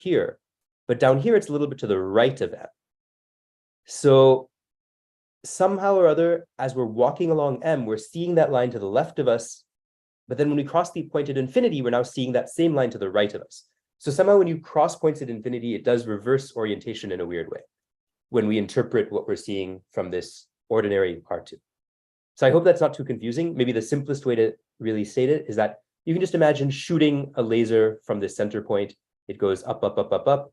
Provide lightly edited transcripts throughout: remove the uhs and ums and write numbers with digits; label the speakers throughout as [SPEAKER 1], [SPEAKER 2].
[SPEAKER 1] here, but down here it's a little bit to the right of M. So somehow or other, as we're walking along M, we're seeing that line to the left of us, but then when we cross the point at infinity, we're now seeing that same line to the right of us. So somehow when you cross points at infinity, it does reverse orientation in a weird way when we interpret what we're seeing from this ordinary R2. So I hope that's not too confusing. Maybe the simplest way to really state it is that you can just imagine shooting a laser from this center point. It goes up, up, up, up, up,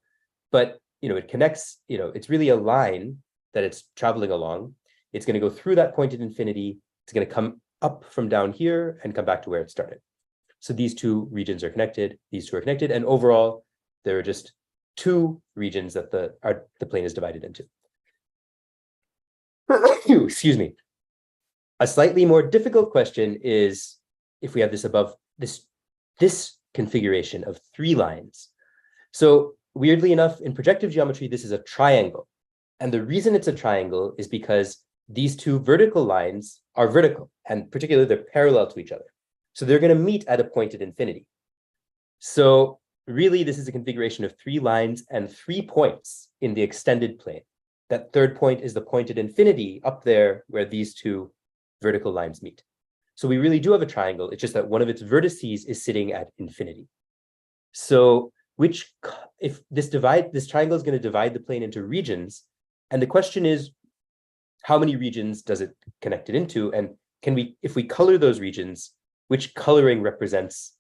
[SPEAKER 1] but it connects, it's really a line that it's traveling along. It's going to go through that point at infinity. It's going to come up from down here and come back to where it started. So these two regions are connected. These two are connected. And overall, there are just two regions that the plane is divided into. Excuse me. A slightly more difficult question is if we have this above this configuration of three lines. So weirdly enough, in projective geometry, this is a triangle. And the reason it's a triangle is because these two vertical lines are vertical, and particularly they're parallel to each other. So they're going to meet at a point at infinity. So really, this is a configuration of three lines and 3 points in the extended plane. That third point is the point at infinity up there where these two vertical lines meet. So we really do have a triangle. It's just that one of its vertices is sitting at infinity. So if this triangle is going to divide the plane into regions, and the question is, how many regions does it connect it into? And if we color those regions, which coloring represents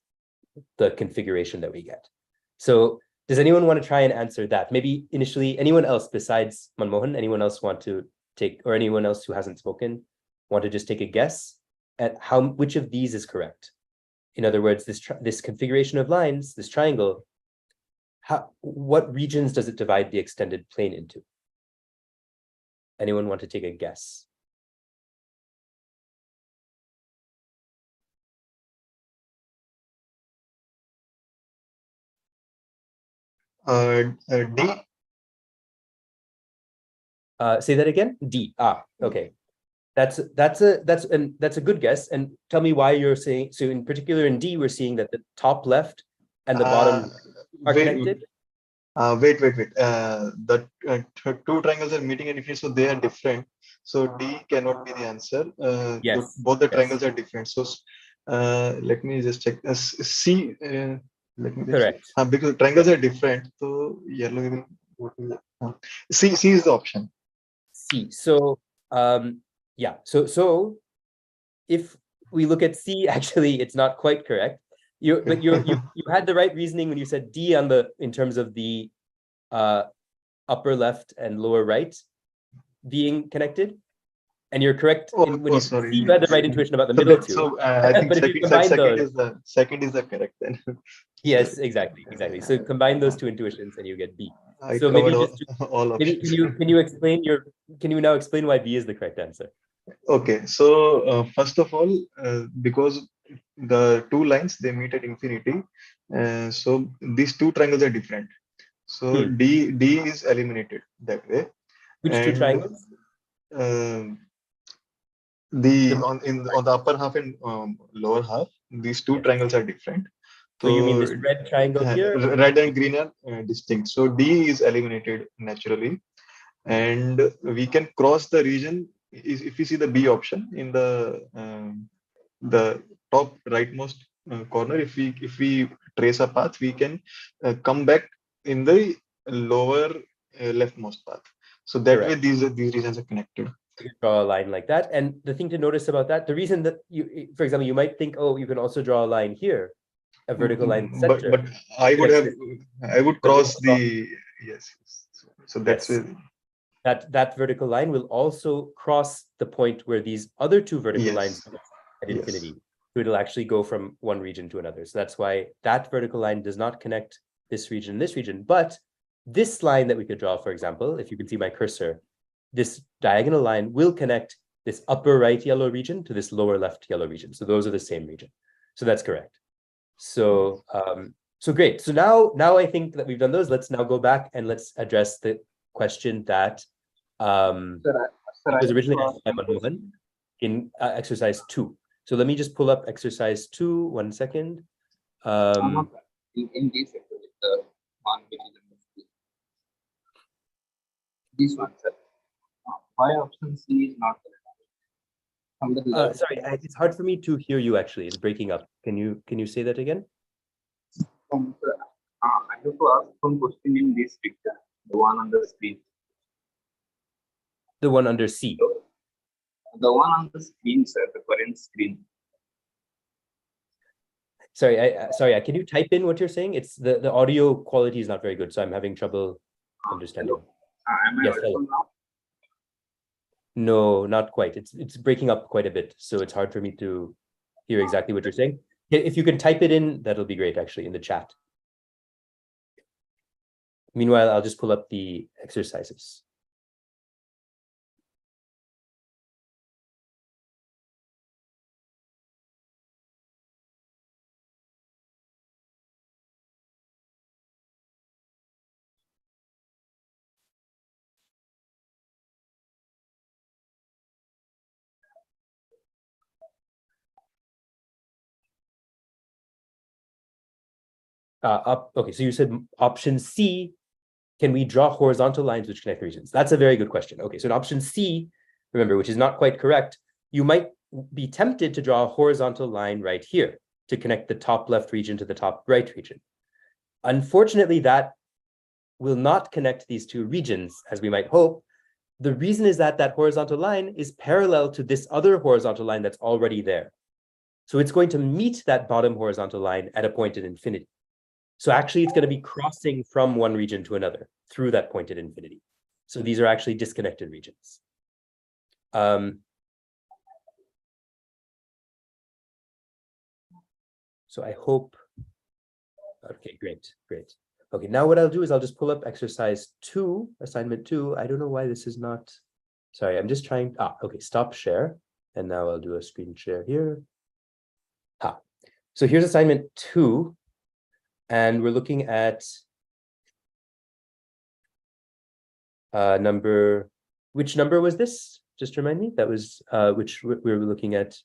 [SPEAKER 1] the configuration that we get? So does anyone want to try and answer that? Maybe initially, anyone else besides Manmohan, anyone else want to take, or anyone else who hasn't spoken, want to just take a guess at which of these is correct? In other words, this configuration of lines, this triangle, what regions does it divide the extended plane into? Anyone want to take a guess?
[SPEAKER 2] D.
[SPEAKER 1] Say that again. D. Okay. That's a good guess. And tell me why you're saying so. In particular, in D, we're seeing that the top left and the bottom are connected.
[SPEAKER 2] Wait. The two triangles are meeting at infinity, so they are different. So D cannot be the answer.
[SPEAKER 1] Yes.
[SPEAKER 2] Both the triangles are different. So let me just check. C. Let me
[SPEAKER 1] Correct.
[SPEAKER 2] Because triangles are different, so yellow will. C is the option.
[SPEAKER 1] C. So yeah. So if we look at C, actually, it's not quite correct. You had the right reasoning when you said D in terms of the upper left and lower right being connected, and you're correct
[SPEAKER 2] sorry.
[SPEAKER 1] You had the right intuition about the middle two.
[SPEAKER 2] So I think second is the correct then.
[SPEAKER 1] Yes, exactly. So combine those two intuitions and you get B.
[SPEAKER 2] So maybe
[SPEAKER 1] can you now explain why B is the correct answer?
[SPEAKER 2] Okay, so first of all, because the two lines they meet at infinity, so these two triangles are different. So D is eliminated that way.
[SPEAKER 1] Which two triangles?
[SPEAKER 2] On the upper half and lower half, these two triangles are different.
[SPEAKER 1] So you mean this red triangle here?
[SPEAKER 2] Red and green are distinct. So D is eliminated naturally, and we can cross the region. If you see the B option in the top rightmost corner, if we trace a path, we can come back in the lower leftmost path. So that way these regions are connected.
[SPEAKER 1] You can draw a line like that. And the thing to notice about that, the reason that for example, you might think, oh, you can also draw a line here, a vertical line center.
[SPEAKER 2] But I would cross the yes. So that's it.
[SPEAKER 1] That vertical line will also cross the point where these other two vertical lines at infinity. So it'll actually go from one region to another. So that's why that vertical line does not connect this region and this region. But this line that we could draw, for example, if you can see my cursor, this diagonal line will connect this upper right yellow region to this lower left yellow region. So those are the same region. So that's correct. So so great. So now I think that we've done those. Let's now go back and let's address the question that was originally asked by Manmohan in exercise 2. So let me just pull up exercise 2, 1 second.
[SPEAKER 3] In this one which is in the screen. This one, sir. Why option C is not correct? From the left.
[SPEAKER 1] Sorry, it's hard for me to hear you actually. It's breaking up. Can you say that again?
[SPEAKER 3] Sir, I have to ask some question in this picture, the one on the screen.
[SPEAKER 1] The one under C.
[SPEAKER 3] The one on the screen, sir, the current screen.
[SPEAKER 1] Sorry, can you type in what you're saying? It's the audio quality is not very good, so I'm having trouble understanding.
[SPEAKER 3] Am I
[SPEAKER 1] Yes,
[SPEAKER 3] audible now?
[SPEAKER 1] No, not quite. It's breaking up quite a bit, so it's hard for me to hear exactly what you're saying. If you can type it in, that'll be great, actually, in the chat. Meanwhile, I'll just pull up the exercises. Okay, so you said option C, can we draw horizontal lines which connect the regions? That's a very good question. Okay, so in option C, remember, which is not quite correct, you might be tempted to draw a horizontal line right here to connect the top left region to the top right region. Unfortunately, that will not connect these two regions as we might hope. The reason is that that horizontal line is parallel to this other horizontal line that's already there. So it's going to meet that bottom horizontal line at a point in infinity. So actually, it's going to be crossing from one region to another through that point at infinity. So these are actually disconnected regions. So I hope, okay, great. Okay, now what I'll do is I'll just pull up exercise 2, assignment 2. I don't know why this is not, sorry, I'm just trying, okay, stop share. And now I'll do a screen share here. So here's assignment 2. And we're looking at which number was this? Just remind me, that was which we were looking at.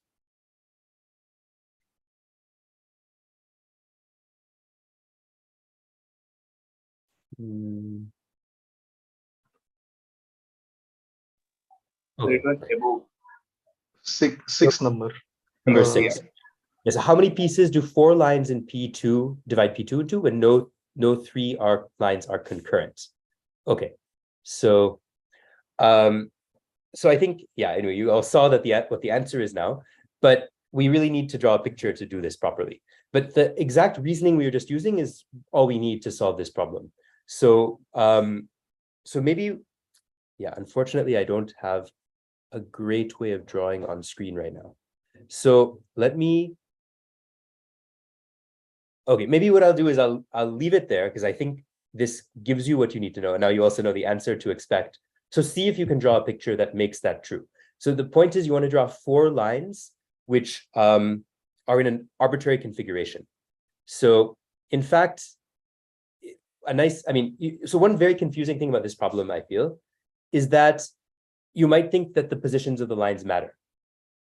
[SPEAKER 1] Okay.
[SPEAKER 2] Six number.
[SPEAKER 1] Number 6. Yes. How many pieces do 4 lines in P2 divide P2 into when no 3 lines are concurrent? Okay. So so I think, yeah, anyway, you all saw that what the answer is now, but we really need to draw a picture to do this properly. But the exact reasoning we were just using is all we need to solve this problem. So so maybe, yeah, unfortunately, I don't have a great way of drawing on screen right now. So let me, okay, maybe what I'll do is I'll leave it there because I think this gives you what you need to know. And now you also know the answer to expect. So see if you can draw a picture that makes that true. So the point is you want to draw 4 lines which are in an arbitrary configuration. So in fact, so one very confusing thing about this problem, I feel, is that you might think that the positions of the lines matter.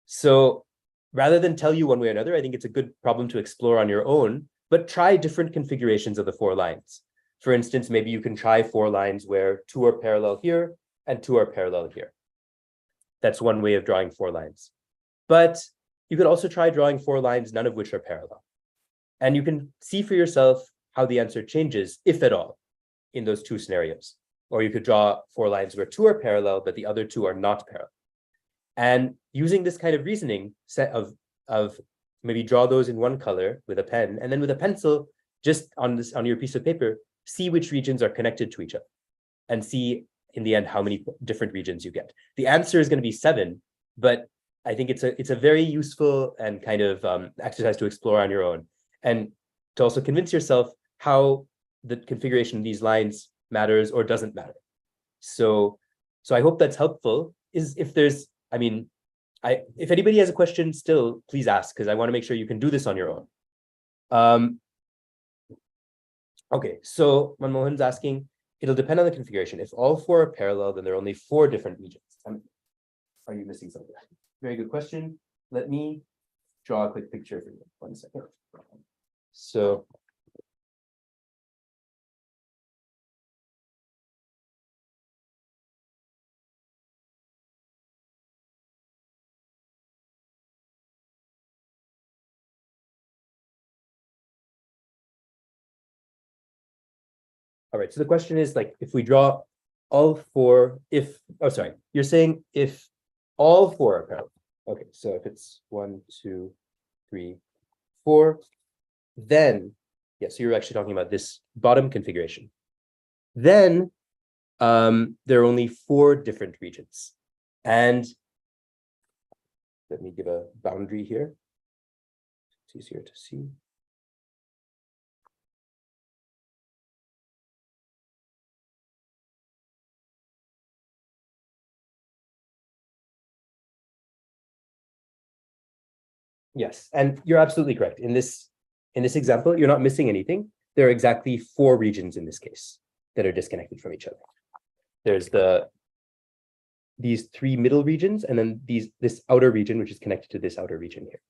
[SPEAKER 1] So rather than tell you one way or another, I think it's a good problem to explore on your own, but try different configurations of the 4 lines. For instance, maybe you can try 4 lines where 2 are parallel here and 2 are parallel here. That's one way of drawing 4 lines. But you could also try drawing 4 lines, none of which are parallel. And you can see for yourself how the answer changes, if at all, in those 2 scenarios. Or you could draw 4 lines where 2 are parallel, but the other 2 are not parallel. And using this kind of reasoning set of maybe draw those in one color with a pen, and then with a pencil, just on your piece of paper, see which regions are connected to each other, and see in the end how many different regions you get. The answer is going to be 7, but I think it's a very useful and kind of exercise to explore on your own, and to also convince yourself how the configuration of these lines matters or doesn't matter. So I hope that's helpful. If anybody has a question still, please ask, because I want to make sure you can do this on your own. Okay, so Manmohan's asking, it'll depend on the configuration. If all 4 are parallel, then there are only 4 different regions. Are you missing something? Very good question. Let me draw a quick picture for you. 1 second. So All right, so the question is like, if we draw all four, you're saying if all four are parallel. Okay, so if it's 1, 2, 3, 4, then, yeah, so you're actually talking about this bottom configuration. Then there are only 4 different regions. And let me give a boundary here. It's easier to see. Yes, and you're absolutely correct. In this example, you're not missing anything. There are exactly 4 regions in this case that are disconnected from each other. There's these 3 middle regions, and then this outer region, which is connected to this outer region here.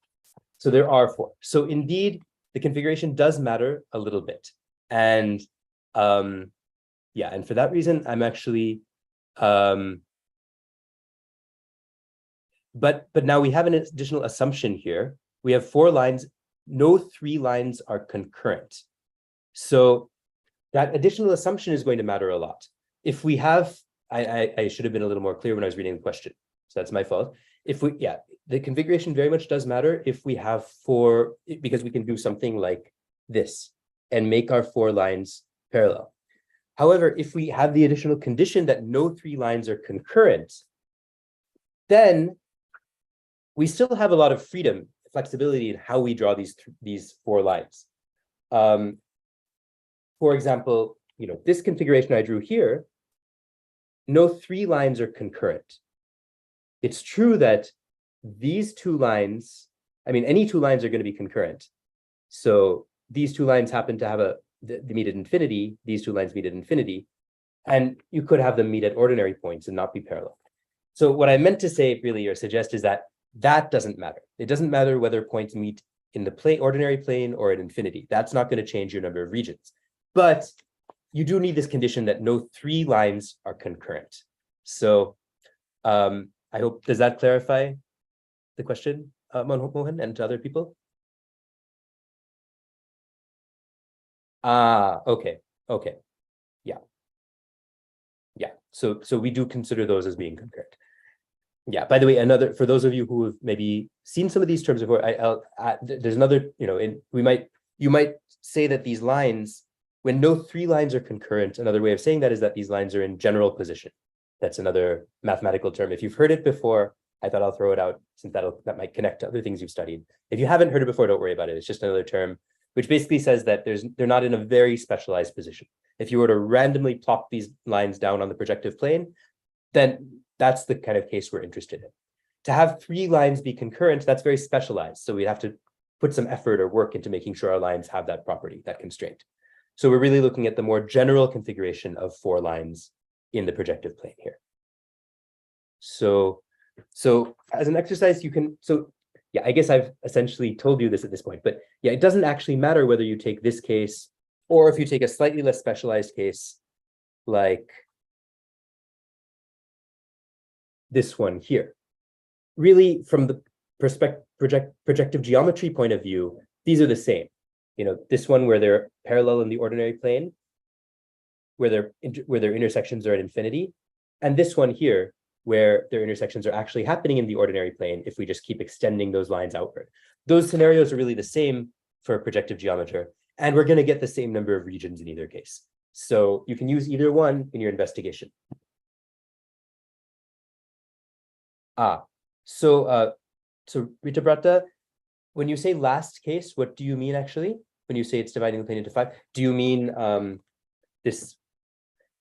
[SPEAKER 1] So there are 4. So indeed, the configuration does matter a little bit. And yeah, and for that reason, I'm actually but now we have an additional assumption here. We have 4 lines, no 3 lines are concurrent. So that additional assumption is going to matter a lot. If we have, I should have been a little more clear when I was reading the question. So that's my fault. If we, yeah, the configuration very much does matter if we have 4, because we can do something like this and make our 4 lines parallel. However, if we have the additional condition that no 3 lines are concurrent, then we still have a lot of freedom, flexibility in how we draw these 4 lines. For example, this configuration I drew here, no 3 lines are concurrent. It's true that these 2 lines, I mean, any 2 lines are going to be concurrent. So these 2 lines happen to have they meet at infinity, these 2 lines meet at infinity, and you could have them meet at ordinary points and not be parallel. So what I meant to say really or suggest is that doesn't matter. It doesn't matter whether points meet in the ordinary plane or at infinity. That's not going to change your number of regions. But you do need this condition that no 3 lines are concurrent. So I hope, does that clarify the question, Mohan, and to other people? Okay. Yeah. So we do consider those as being concurrent. Yeah, by the way, for those of you who have maybe seen some of these terms before, there's another, you might say that these lines, when no 3 lines are concurrent, another way of saying that is that these lines are in general position. That's another mathematical term. If you've heard it before, I thought I'll throw it out since that might connect to other things you've studied. If you haven't heard it before, don't worry about it. It's just another term, which basically says that they're not in a very specialized position. If you were to randomly plop these lines down on the projective plane, then that's the kind of case we're interested in. To have 3 lines be concurrent, that's very specialized. So we'd have to put some effort or work into making sure our lines have that property, that constraint. So we're really looking at the more general configuration of 4 lines in the projective plane here. So as an exercise, yeah, I guess I've essentially told you this at this point, but yeah, it doesn't actually matter whether you take this case or if you take a slightly less specialized case like this one here. Really, from the projective geometry point of view, these are the same. This one where they're parallel in the ordinary plane, where their intersections are at infinity, and this one here, where their intersections are actually happening in the ordinary plane if we just keep extending those lines outward. Those scenarios are really the same for a projective geometer, and we're going to get the same number of regions in either case. So you can use either one in your investigation. So Rita Brata, when you say last case, what do you mean actually? When you say it's dividing the plane into 5, do you mean this?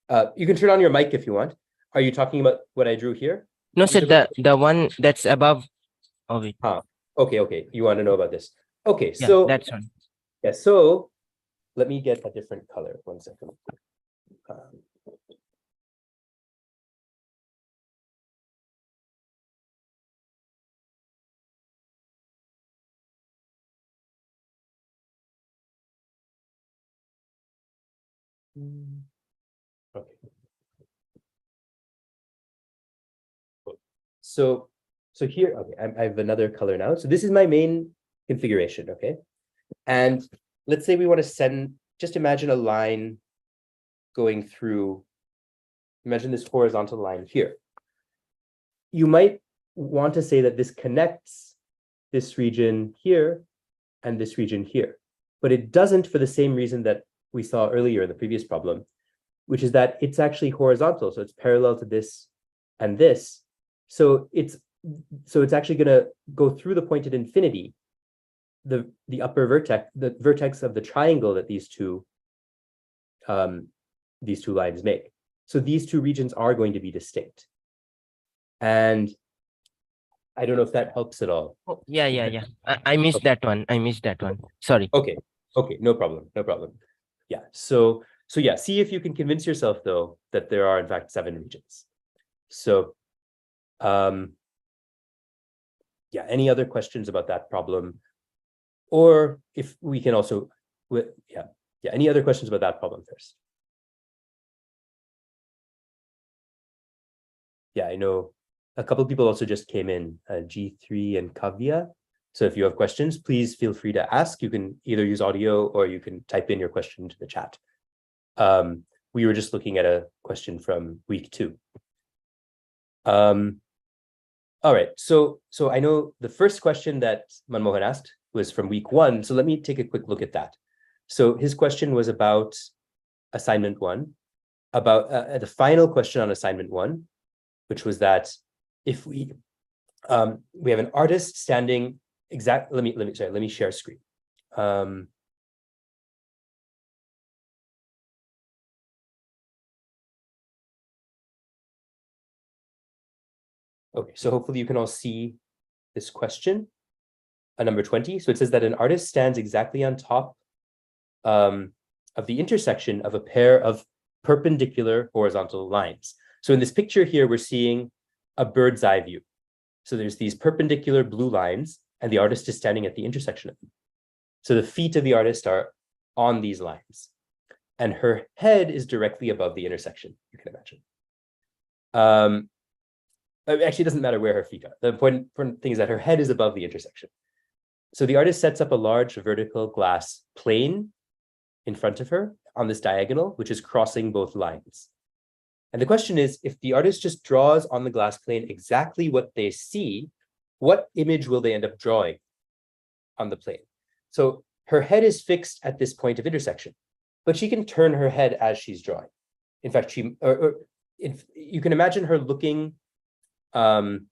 [SPEAKER 1] You can turn on your mic if you want. Are you talking about what I drew here?
[SPEAKER 4] No, sir, the one that's above. Oh, wait.
[SPEAKER 1] Okay. You want to know about this? Okay,
[SPEAKER 4] Yeah,
[SPEAKER 1] so
[SPEAKER 4] that's one.
[SPEAKER 1] yeah, so let me get a different color. 1 second. Okay. So here, okay, I have another color now. So this is my main configuration, okay? And let's say we want to just imagine a line going through, imagine this horizontal line here. You might want to say that this connects this region here and this region here, but it doesn't for the same reason that we saw earlier in the previous problem, which is that it's actually horizontal. So it's parallel to this and this. So it's actually going to go through the point at infinity, the upper vertex, the vertex of the triangle that these two lines make. So these two regions are going to be distinct. And I don't know if that helps at all.
[SPEAKER 4] Oh, yeah. I missed that one. Sorry.
[SPEAKER 1] Okay, no problem. Yeah, so yeah, see if you can convince yourself though that there are in fact 7 regions. So yeah, any other questions about that problem? Or if we can also, any other questions about that problem first? Yeah, I know a couple of people also just came in, G3 and Kavya. So if you have questions, please feel free to ask. You can either use audio or you can type in your question into the chat. We were just looking at a question from week 2. All right, so I know the first question that Manmohan asked was from week 1. So let me take a quick look at that. So his question was about assignment 1, about the final question on assignment 1, which was that if we have an artist standing let me share screen. Okay, so hopefully you can all see this question, number 20. So it says that an artist stands exactly on top of the intersection of a pair of perpendicular horizontal lines. So in this picture here, we're seeing a bird's eye view. So there's these perpendicular blue lines, and the artist is standing at the intersection of them. So the feet of the artist are on these lines, and her head is directly above the intersection, you can imagine. Actually, it doesn't matter where her feet are. The important thing is that her head is above the intersection. So the artist sets up a large vertical glass plane in front of her on this diagonal, which is crossing both lines. And the question is, if the artist just draws on the glass plane exactly what they see, what image will they end up drawing on the plane? So her head is fixed at this point of intersection, but she can turn her head as she's drawing. In fact, you can imagine her looking. Again,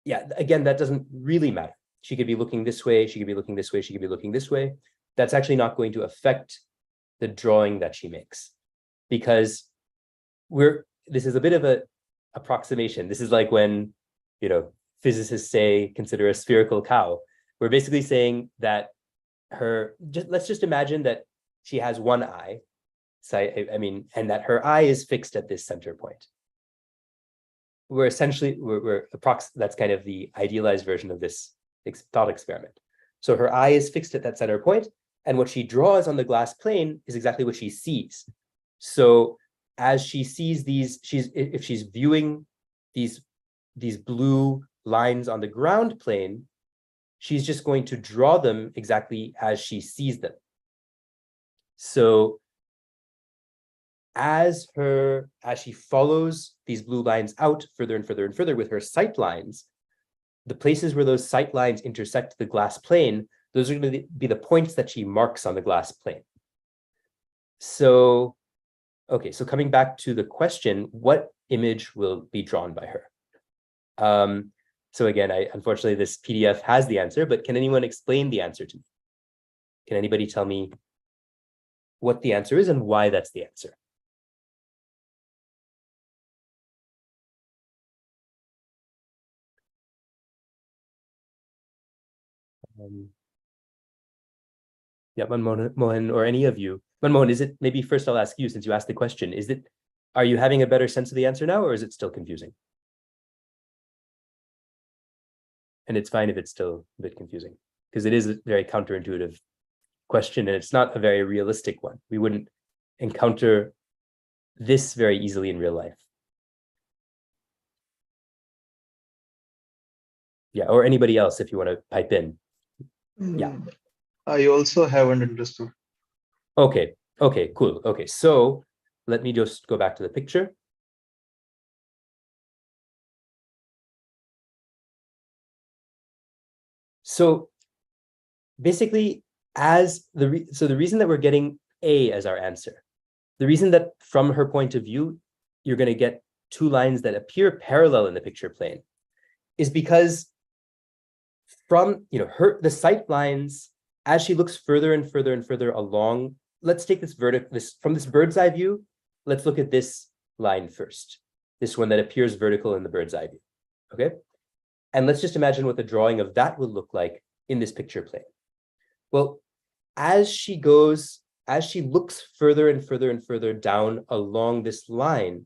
[SPEAKER 1] that doesn't really matter. She could be looking this way, she could be looking this way, she could be looking this way. That's actually not going to affect the drawing that she makes, because this is a bit of a approximation. This is like when, physicists say, consider a spherical cow. We're basically saying that let's just imagine that she has one eye. So and that her eye is fixed at this center point. That's kind of the idealized version of this thought experiment. So her eye is fixed at that center point, and what she draws on the glass plane is exactly what she sees. So as she sees if she's viewing these blue lines on the ground plane, she's just going to draw them exactly as she sees them. So as she follows these blue lines out further and further and further with her sight lines, the places where those sight lines intersect the glass plane, those are going to be the points that she marks on the glass plane. So, okay, so coming back to the question, what image will be drawn by her? So again, unfortunately, this PDF has the answer, but can anyone explain the answer to me? Can anybody tell me what the answer is and why that's the answer? Yeah, Manmohan, or any of you. Manmohan, is it, maybe first I'll ask you since you asked the question, are you having a better sense of the answer now, or is it still confusing? And it's fine if it's still a bit confusing, because it is a very counterintuitive question, and it's not a very realistic one. We wouldn't encounter this very easily in real life. Yeah, or anybody else if you want to pipe in. Yeah.
[SPEAKER 2] I also haven't understood.
[SPEAKER 1] Okay, Okay, cool. Okay, so let me just go back to the picture. So basically, the reason that we're getting A as our answer, the reason that from her point of view, you're going to get two lines that appear parallel in the picture plane is because from the sight lines, as she looks further and further and further along, let's take from this bird's eye view, let's look at this line first, this one that appears vertical in the bird's eye view, okay? And let's just imagine what the drawing of that would look like in this picture plane. Well, as she looks further and further and further down along this line,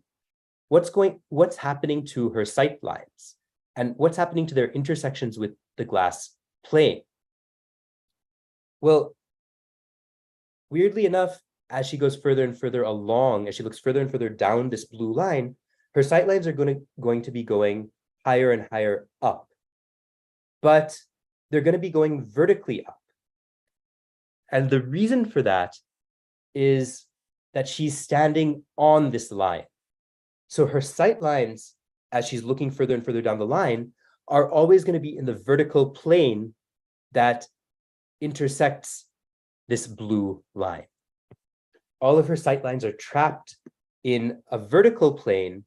[SPEAKER 1] what's happening to her sight lines? And what's happening to their intersections with the glass plane? Well, weirdly enough, as she goes further and further along, as she looks further and further down this blue line, her sight lines are going to be going higher and higher up. But they're going to be going vertically up. And the reason for that is that she's standing on this line. So her sight lines, as she's looking further and further down the line, are always going to be in the vertical plane that intersects this blue line. All of her sight lines are trapped in a vertical plane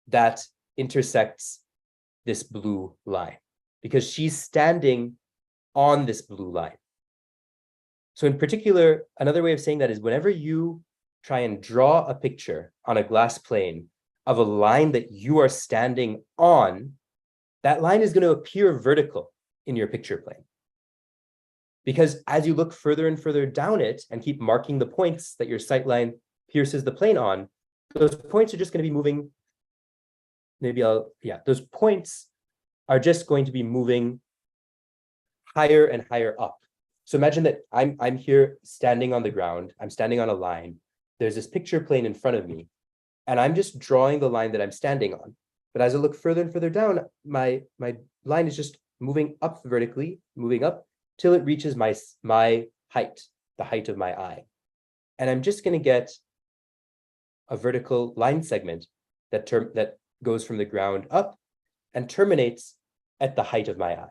[SPEAKER 1] that intersects this blue line because she's standing on this blue line. So in particular, another way of saying that is whenever you try and draw a picture on a glass plane of a line that you are standing on, that line is going to appear vertical in your picture plane. Because as you look further and further down it and keep marking the points that your sight line pierces the plane on, those points are just going to be moving. Those points are just going to be moving higher and higher up. So imagine that I'm here standing on the ground, I'm standing on a line, there's this picture plane in front of me, and I'm just drawing the line that I'm standing on. But as I look further and further down, my line is just moving up vertically, moving up till it reaches my height, the height of my eye. And I'm just going to get a vertical line segment that goes from the ground up and terminates at the height of my eye.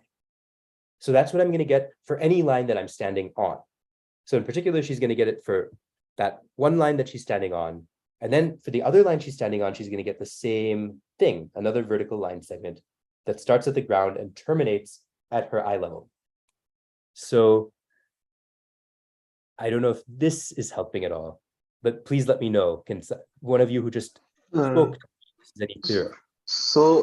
[SPEAKER 1] So that's what I'm going to get for any line that I'm standing on. So in particular, she's going to get it for that one line that she's standing on. And then for the other line she's standing on, she's going to get the same thing, another vertical line segment that starts at the ground and terminates at her eye level. So I don't know if this is helping at all, but please let me know. Can one of you who just spoke is any clearer?
[SPEAKER 2] So,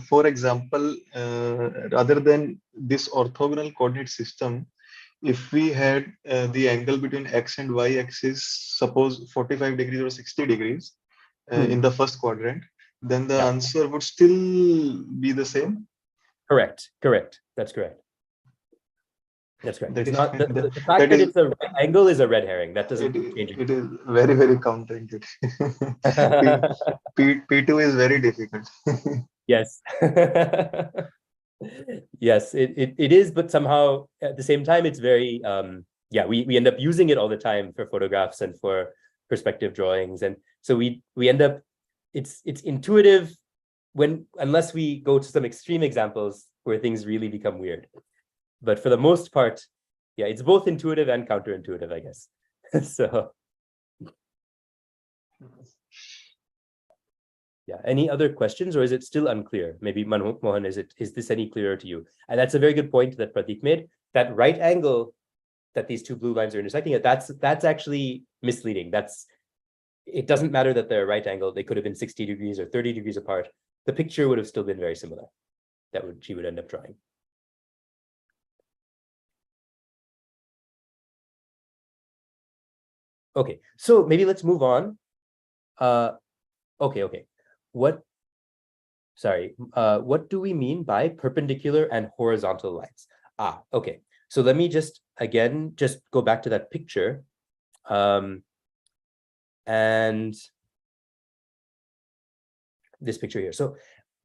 [SPEAKER 2] for example, rather than this orthogonal coordinate system, if we had the angle between x and y axis, suppose 45 degrees or 60 degrees in the first quadrant, then the answer would still be the same.
[SPEAKER 1] Correct. That's correct. That's correct.
[SPEAKER 2] That
[SPEAKER 1] It's
[SPEAKER 2] is,
[SPEAKER 1] not the fact that it's a right angle is a red herring. That doesn't change it.
[SPEAKER 2] It is very, very counterintuitive. P2 is very difficult.
[SPEAKER 1] Yes. Yes, it is, but somehow at the same time, it's very, we end up using it all the time for photographs and for perspective drawings. And so we end up, it's intuitive unless we go to some extreme examples where things really become weird. But for the most part, yeah, it's both intuitive and counterintuitive, I guess. So, yeah, any other questions, or is it still unclear? Maybe Mohan, is this any clearer to you? And that's a very good point that Pratik made. That right angle that these two blue lines are intersecting at, that's actually misleading. It doesn't matter that they're right angle. They could have been 60 degrees or 30 degrees apart. The picture would have still been very similar. She would end up drawing. Okay, so maybe let's move on. Okay. What do we mean by perpendicular and horizontal lines? Okay. So let me just go back to that picture. And this picture here. So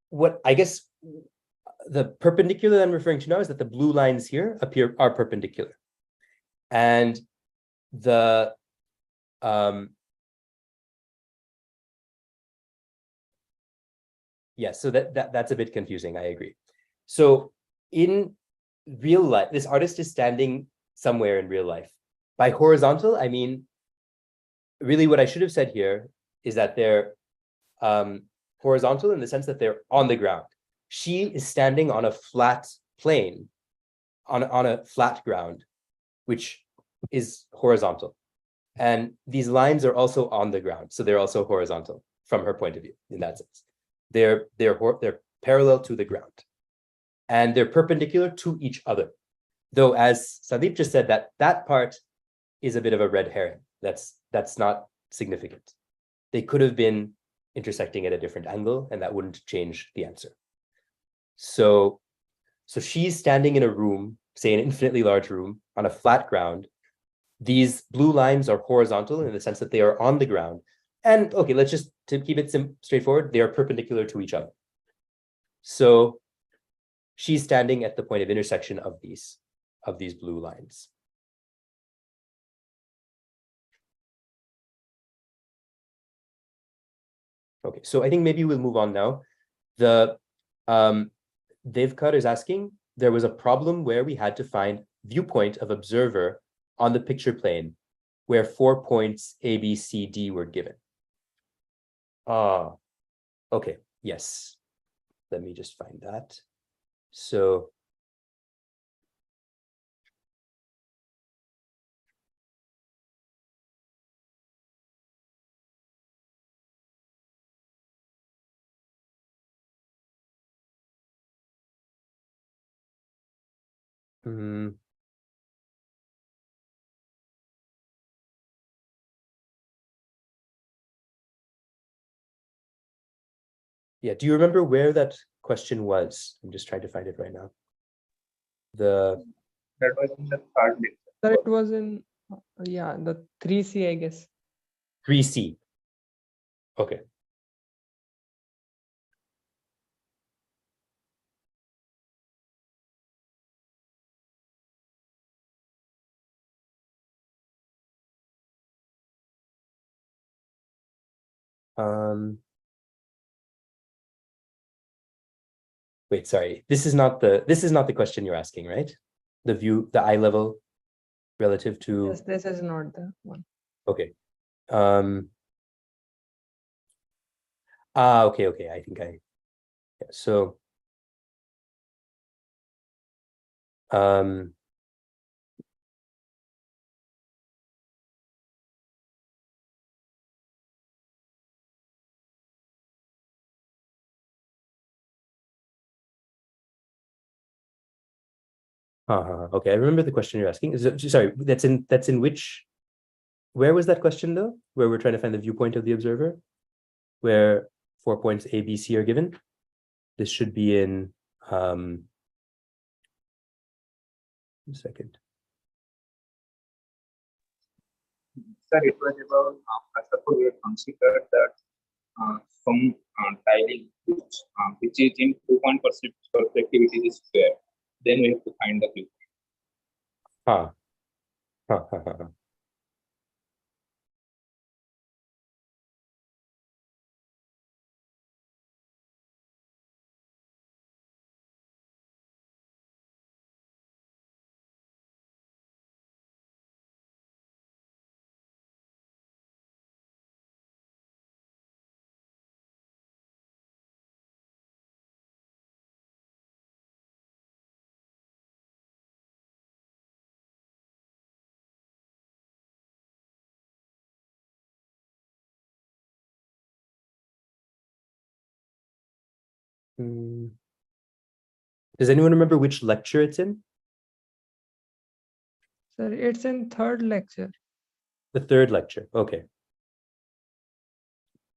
[SPEAKER 1] what I guess the perpendicular that I'm referring to now is that the blue lines here are perpendicular. And the Yeah, so that's a bit confusing. I agree. So in real life, this artist is standing somewhere in real life. By horizontal, I mean, really what I should have said here is that they're horizontal in the sense that they're on the ground. She is standing on a flat plane, on a flat ground, which is horizontal. And these lines are also on the ground, so they're also horizontal from her point of view in that sense. They're parallel to the ground, and they're perpendicular to each other. Though, as Sandeep just said, that part is a bit of a red herring. That's not significant. They could have been intersecting at a different angle, and that wouldn't change the answer. So she's standing in a room, say an infinitely large room, on a flat ground. These blue lines are horizontal in the sense that they are on the ground. And okay, let's just, to keep it straightforward, they are perpendicular to each other. So she's standing at the point of intersection of these blue lines. Okay, so I think maybe we'll move on now. The Devkar is asking, there was a problem where we had to find viewpoint of observer on the picture plane where 4 points A, B, C, D were given. Okay, yes. Let me just find that. So yeah, do you remember where that question was? I'm just trying to find it right now.
[SPEAKER 3] That was in the third lecture.
[SPEAKER 5] That was in, yeah, the 3C, I guess.
[SPEAKER 1] 3C. Okay. Wait, sorry. This is not the question you're asking, right? The eye level relative to.
[SPEAKER 5] Yes, this is not the one.
[SPEAKER 1] Okay. Okay. I think yeah, so okay, I remember the question you're asking. Sorry, that's in which, where was that question though? Where we're trying to find the viewpoint of the observer, where 4 points A, B, C are given. This should be in a second.
[SPEAKER 3] Sir, it was about, first of all, we have considered that some tiling which is in 2-point perspective, it is square. Then we have to find the viewpoint.
[SPEAKER 1] Does anyone remember which lecture it's in?
[SPEAKER 5] Sir, it's in third lecture.
[SPEAKER 1] The third lecture. Okay.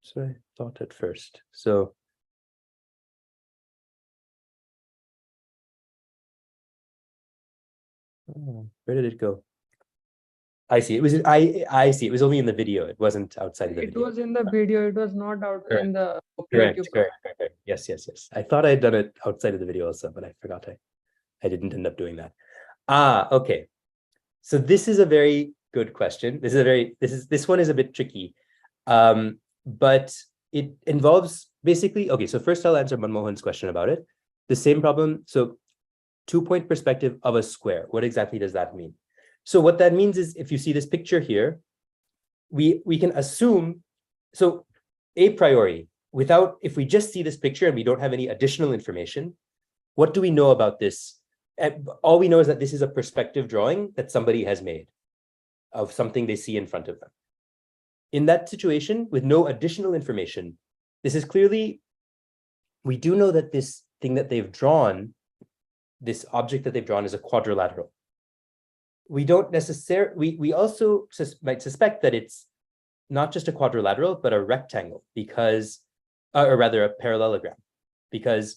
[SPEAKER 1] So I thought at first. So where did it go? I see. It was I see. It was only in the video. It wasn't outside of the
[SPEAKER 5] It
[SPEAKER 1] video.
[SPEAKER 5] was in the video. It was not out in the
[SPEAKER 1] Correct.
[SPEAKER 5] YouTube.
[SPEAKER 1] Yes. I thought I had done it outside of the video also, but I forgot I didn't end up doing that. Okay. So this is a very good question. This one is a bit tricky. But it involves basically, okay, so first I'll answer Manmohan's question about it. The same problem, so 2-point perspective of a square. What exactly does that mean? So what that means is if you see this picture here, we can assume, so a priori, if we just see this picture and we don't have any additional information, what do we know about this? All we know is that this is a perspective drawing that somebody has made of something they see in front of them. In that situation, with no additional information, this is clearly, we do know that this thing that they've drawn, this object that they've drawn is a quadrilateral. We don't necessarily, we also might suspect that it's not just a quadrilateral, but a rectangle because, or rather a parallelogram, because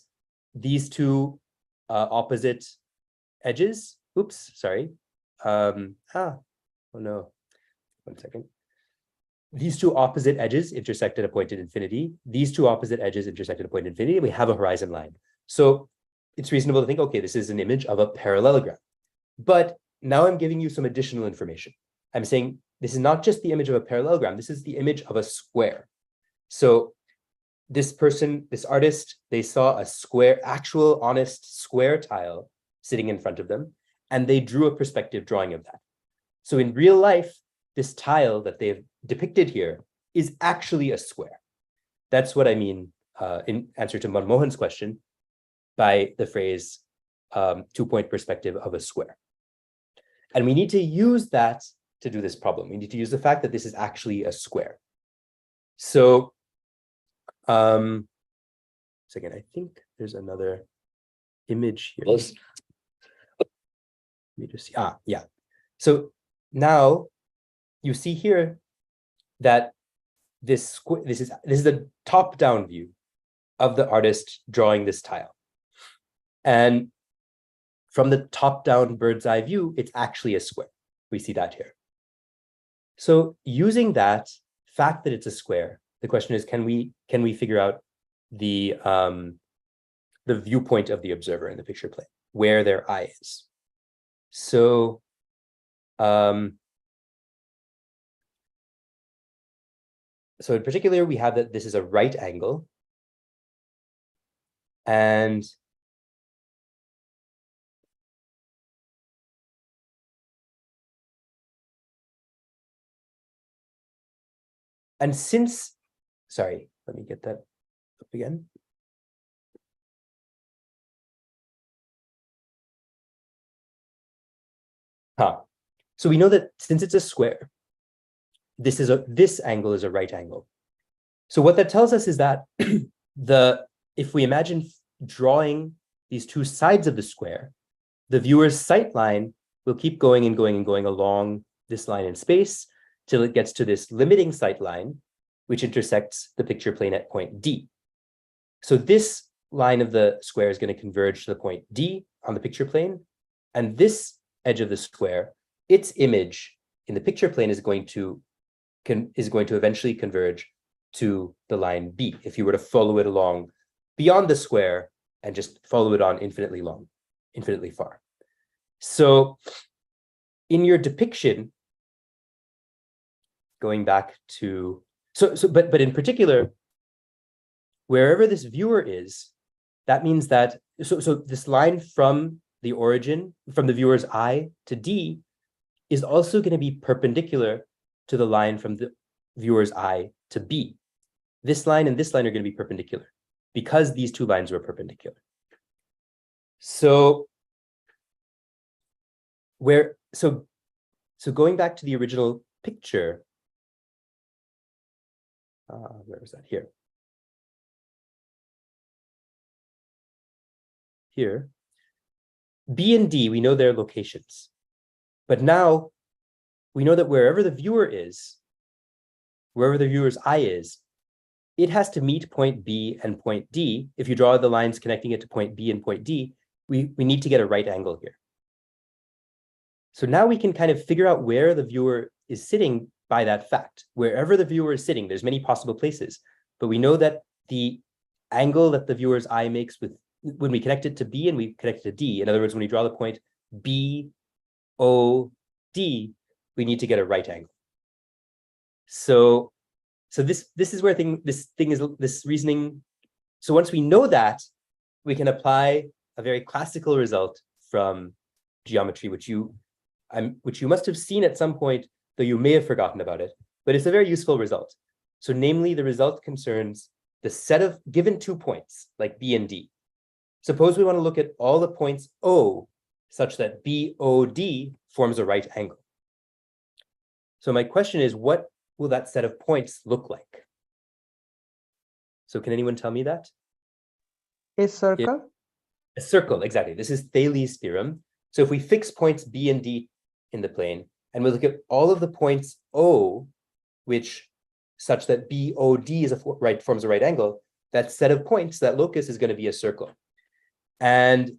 [SPEAKER 1] these two opposite edges, oops, sorry. Oh no, 1 second. These two opposite edges intersect at a point at infinity. These two opposite edges intersect at a point at infinity. We have a horizon line. So it's reasonable to think, okay, this is an image of a parallelogram. But now I'm giving you some additional information. I'm saying this is not just the image of a parallelogram. This is the image of a square. So this person, this artist, they saw a square, actual honest square tile sitting in front of them, and they drew a perspective drawing of that. So in real life, this tile that they've depicted here is actually a square. That's what I mean in answer to Manmohan's question by the phrase 2-point perspective of a square. And we need to use that to do this problem. We need to use the fact that this is actually a square. So, second, I think there's another image here. Let me just see. Yeah. So now you see here that this is the top-down view of the artist drawing this tile. And from the top-down bird's eye view, it's actually a square. We see that here. So using that fact that it's a square, the question is, can we figure out the viewpoint of the observer in the picture plane, where their eye is? So so in particular, we have that this is a right angle. And since, sorry, let me get that up again. So we know that since it's a square, this angle is a right angle. So what that tells us is that if we imagine drawing these two sides of the square, the viewer's sight line will keep going and going and going along this line in space till it gets to this limiting sight line, which intersects the picture plane at point D. So this line of the square is going to converge to the point D on the picture plane, and this edge of the square, its image in the picture plane is going to eventually converge to the line B, if you were to follow it along beyond the square and just follow it on infinitely long, infinitely far. So in your depiction, going back to, but in particular, wherever this viewer is, that means that, so this line from the origin, from the viewer's eye to D, is also going to be perpendicular to the line from the viewer's eye to B. This line and this line are going to be perpendicular because these two lines were perpendicular. So going back to the original picture, where was that? Here, B and D, we know their locations, but now we know that wherever the viewer is, wherever the viewer's eye is, it has to meet point B and point D. If you draw the lines connecting it to point B and point D, we need to get a right angle here. So now we can kind of figure out where the viewer is sitting by that fact. Wherever the viewer is sitting, there's many possible places, but we know that the angle that the viewer's eye makes when we connect it to B and we connect it to D, in other words, when we draw the point B, O, D, we need to get a right angle. So this is where this reasoning. So once we know that, we can apply a very classical result from geometry, which you must have seen at some point, though you may have forgotten about it, but it's a very useful result. So namely, the result concerns the set of given 2 points, like B and D. Suppose we want to look at all the points O such that BOD forms a right angle. So my question is, what will that set of points look like? So can anyone tell me that?
[SPEAKER 5] A circle?
[SPEAKER 1] A circle, exactly. This is Thales' theorem. So if we fix points B and D in the plane, and we look at all of the points O, which such that BOD forms a right angle, that set of points, that locus, is going to be a circle. And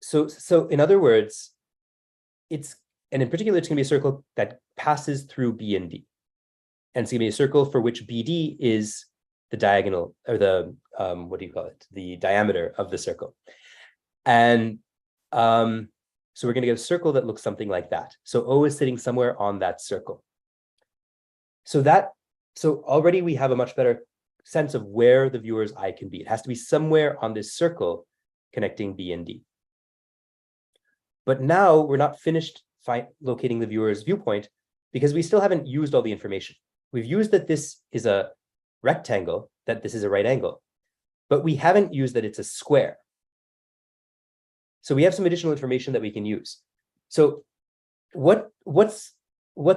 [SPEAKER 1] so in other words, and in particular, it's going to be a circle that passes through B and D. And it's going to be a circle for which BD is the diagonal, or the, what do you call it? The diameter of the circle. And so we're going to get a circle that looks something like that. So O is sitting somewhere on that circle. So already we have a much better sense of where the viewer's eye can be. It has to be somewhere on this circle connecting B and D. But now we're not finished locating the viewer's viewpoint, because we still haven't used all the information. We've used that this is a rectangle, that this is a right angle, but we haven't used that it's a square. So we have some additional information that we can use. So what's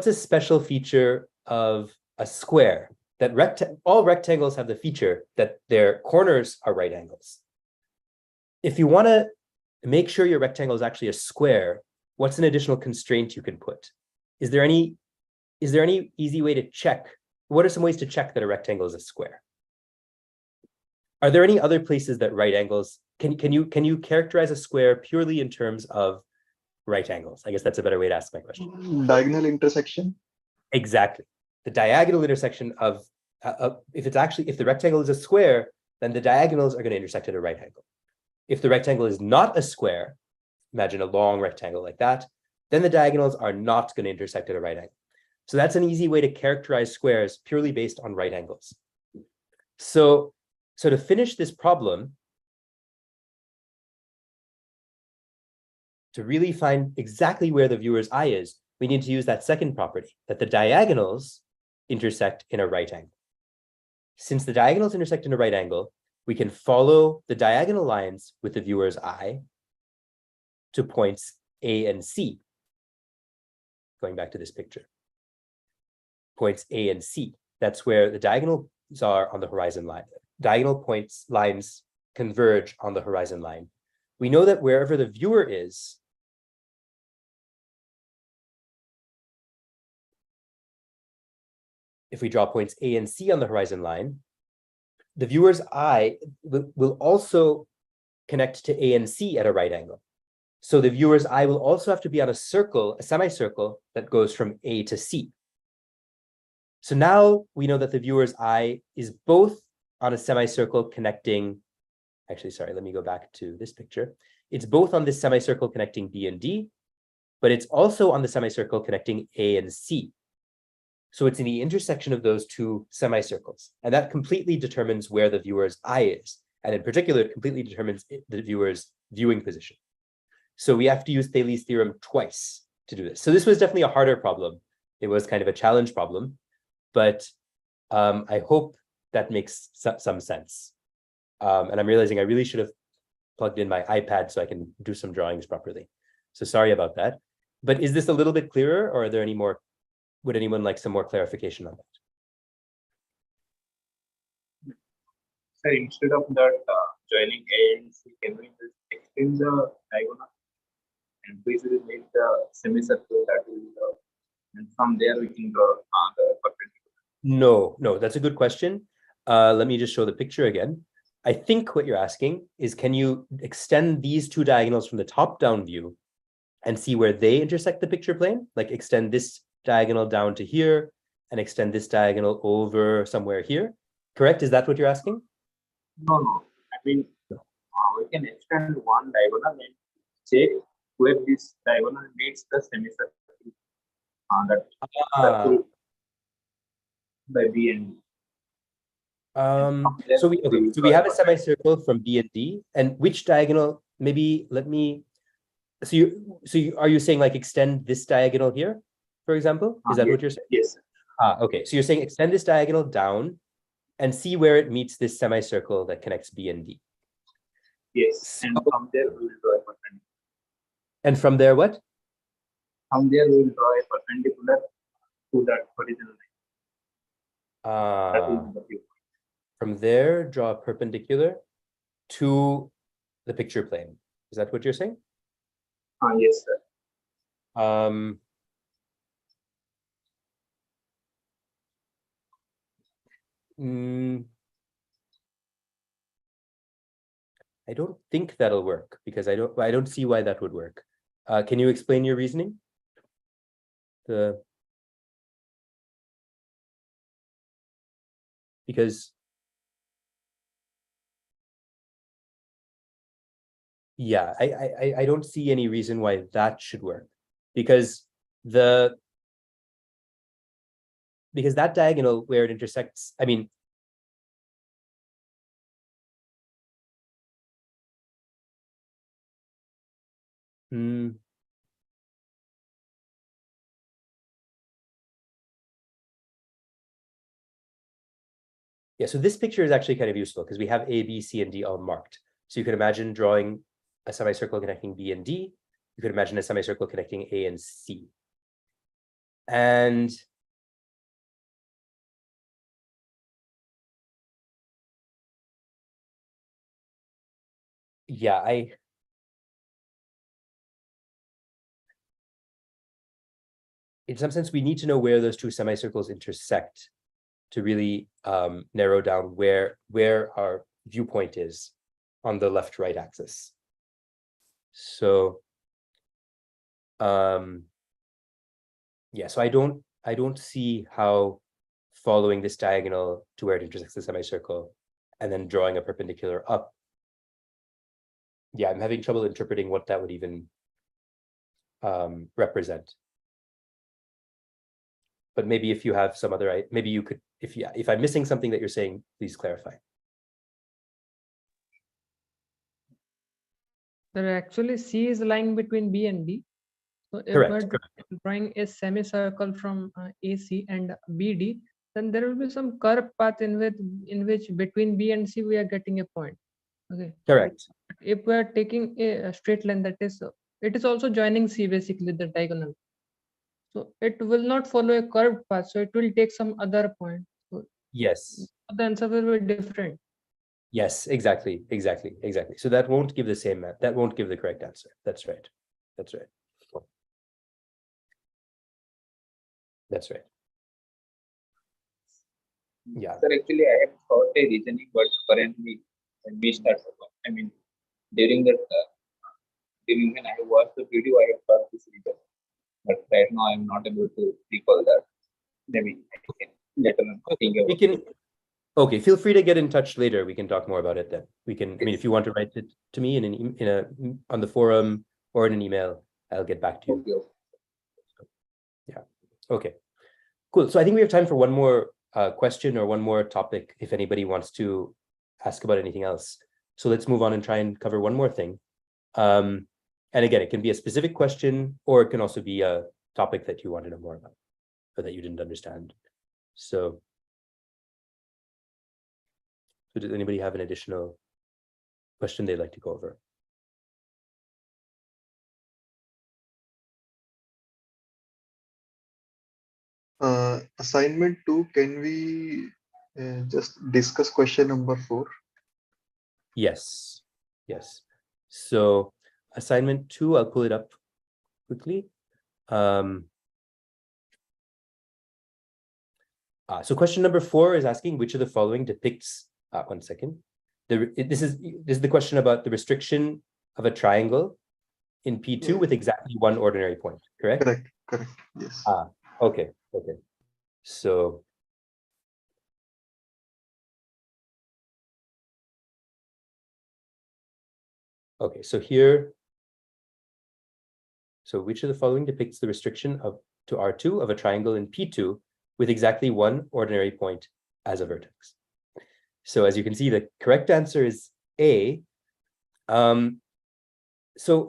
[SPEAKER 1] a special feature of a square? That all rectangles have the feature that their corners are right angles. If you want to make sure your rectangle is actually a square, what's an additional constraint you can put? Is there any easy way to check? What are some ways to check that a rectangle is a square? Are there any other places that right angles, can you characterize a square purely in terms of right angles? I guess that's a better way to ask my question.
[SPEAKER 2] Diagonal intersection.
[SPEAKER 1] Exactly. The diagonal intersection of, if the rectangle is a square, then the diagonals are going to intersect at a right angle. If the rectangle is not a square, imagine a long rectangle like that, then the diagonals are not going to intersect at a right angle. So that's an easy way to characterize squares purely based on right angles. So to finish this problem, to really find exactly where the viewer's eye is, we need to use that second property, that the diagonals intersect in a right angle. Since the diagonals intersect in a right angle, we can follow the diagonal lines with the viewer's eye to points A and C. Going back to this picture. Points A and C. That's where the diagonals are on the horizon line. Diagonal lines converge on the horizon line. We know that wherever the viewer is, if we draw points A and C on the horizon line, the viewer's eye will also connect to A and C at a right angle. So the viewer's eye will also have to be on a circle, a semicircle that goes from A to C. So now we know that the viewer's eye is both on a semicircle connecting, actually, sorry, let me go back to this picture. It's both on this semicircle connecting B and D, but it's also on the semicircle connecting A and C. So it's in the intersection of those two semicircles. And that completely determines where the viewer's eye is. And in particular, it completely determines the viewer's viewing position. So we have to use Thales' theorem twice to do this. So this was definitely a harder problem. It was kind of a challenge problem, but I hope that makes some sense. And I'm realizing I really should have plugged in my iPad so I can do some drawings properly. So sorry about that. But is this a little bit clearer, or are there any more? Would anyone like some more clarification on that?
[SPEAKER 3] So instead of that joining A and C, can we just extend the diagonal and basically make the semicircle that is, and from there we can draw the perpendicular?
[SPEAKER 1] No, that's a good question. Let me just show the picture again. I think what you're asking is, can you extend these two diagonals from the top-down view and see where they intersect the picture plane? Like extend this diagonal down to here and extend this diagonal over somewhere here. Correct? Is that what you're asking?
[SPEAKER 3] No. I mean, we can extend one diagonal and check where this diagonal meets the semicircle that
[SPEAKER 1] Ah,
[SPEAKER 3] by B and D.
[SPEAKER 1] so we have a semicircle from B and D, and which diagonal? Maybe let me. Are you saying like extend this diagonal here, for example? Is that
[SPEAKER 3] yes,
[SPEAKER 1] what you're saying?
[SPEAKER 3] Yes.
[SPEAKER 1] Okay. So you're saying extend this diagonal down, and see where it meets this semicircle that connects B and D.
[SPEAKER 3] Yes. And from there we will draw a perpendicular.
[SPEAKER 1] And from there, what?
[SPEAKER 3] From there we will draw a perpendicular to that original line. That will be the view.
[SPEAKER 1] From there, draw a perpendicular to the picture plane. Is that what you're saying?
[SPEAKER 3] Yes, sir.
[SPEAKER 1] I don't think that'll work because I don't see why that would work. Can you explain your reasoning? Because yeah, I don't see any reason why that should work, because that diagonal where it intersects, I mean, yeah, so this picture is actually kind of useful because we have A, B, C, and D all marked. So you can imagine drawing a semicircle connecting B and D. You could imagine a semicircle connecting A and C. And yeah, in some sense, we need to know where those two semicircles intersect to really narrow down where our viewpoint is on the left-right axis. So yeah, so I don't see how following this diagonal to where it intersects the semicircle and then drawing a perpendicular up. Yeah, I'm having trouble interpreting what that would even represent. But maybe if you have some other, maybe you could, if I'm missing something that you're saying, please clarify.
[SPEAKER 5] There actually C is lying between B and D. So if
[SPEAKER 1] Correct.
[SPEAKER 5] we're drawing a semicircle from AC and BD, then there will be some curved path in which between B and C we are getting a point. Okay.
[SPEAKER 1] Correct.
[SPEAKER 5] If we are taking a straight line, that is, it is also joining C basically, the diagonal. So it will not follow a curved path. So it will take some other point. So
[SPEAKER 1] Yes.
[SPEAKER 5] the answer will be different.
[SPEAKER 1] Yes, exactly. So that won't give that won't give the correct answer. That's right. That's right. Yeah.
[SPEAKER 3] Sir, actually, I have thought a reasoning, but currently I missed that. I mean, during that, during when I watched the video, I have thought this reason, but right now I'm not able to recall that. Maybe I can later on think about.
[SPEAKER 1] We can. Okay, feel free to get in touch later. We can talk more about it then. We can. I mean, if you want to write it to me on the forum or in an email, I'll get back to you.
[SPEAKER 3] Okay.
[SPEAKER 1] Yeah. Okay. Cool. So I think we have time for one more question or one more topic if anybody wants to ask about anything else. So let's move on and try and cover one more thing. And again, it can be a specific question, or it can also be a topic that you want to know more about or that you didn't understand. So does anybody have an additional question they'd like to go over?
[SPEAKER 2] Assignment 2, can we just discuss question number 4?
[SPEAKER 1] Yes. So assignment 2, I'll pull it up quickly. So question number 4 is asking which of the following depicts, one second. This is the question about the restriction of a triangle in P2 with exactly one ordinary point, correct?
[SPEAKER 2] Correct, yes.
[SPEAKER 1] Okay. So Okay, so here, so which of the following depicts the restriction of to R2 of a triangle in P2 with exactly one ordinary point as a vertex? So as you can see, the correct answer is A. So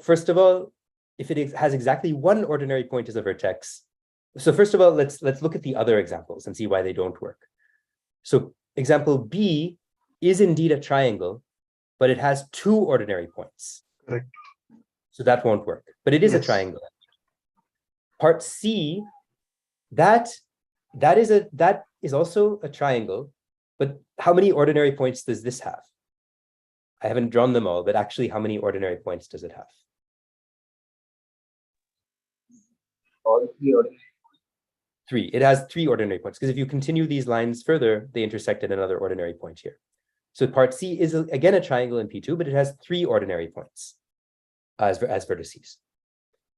[SPEAKER 1] first of all, if it has exactly one ordinary point as a vertex, so first of all, let's look at the other examples and see why they don't work. So example B is indeed a triangle, but it has two ordinary points.
[SPEAKER 2] Correct.
[SPEAKER 1] So that won't work, but it is a
[SPEAKER 2] Yes.
[SPEAKER 1] triangle. Part C, that is also a triangle, but how many ordinary points does this have? I haven't drawn them all, but actually how many ordinary points does it have?
[SPEAKER 3] All three ordinary.
[SPEAKER 1] 3. It has 3 ordinary points, because if you continue these lines further, they intersect at another ordinary point here. So part C is again a triangle in P2, but it has 3 ordinary points as vertices.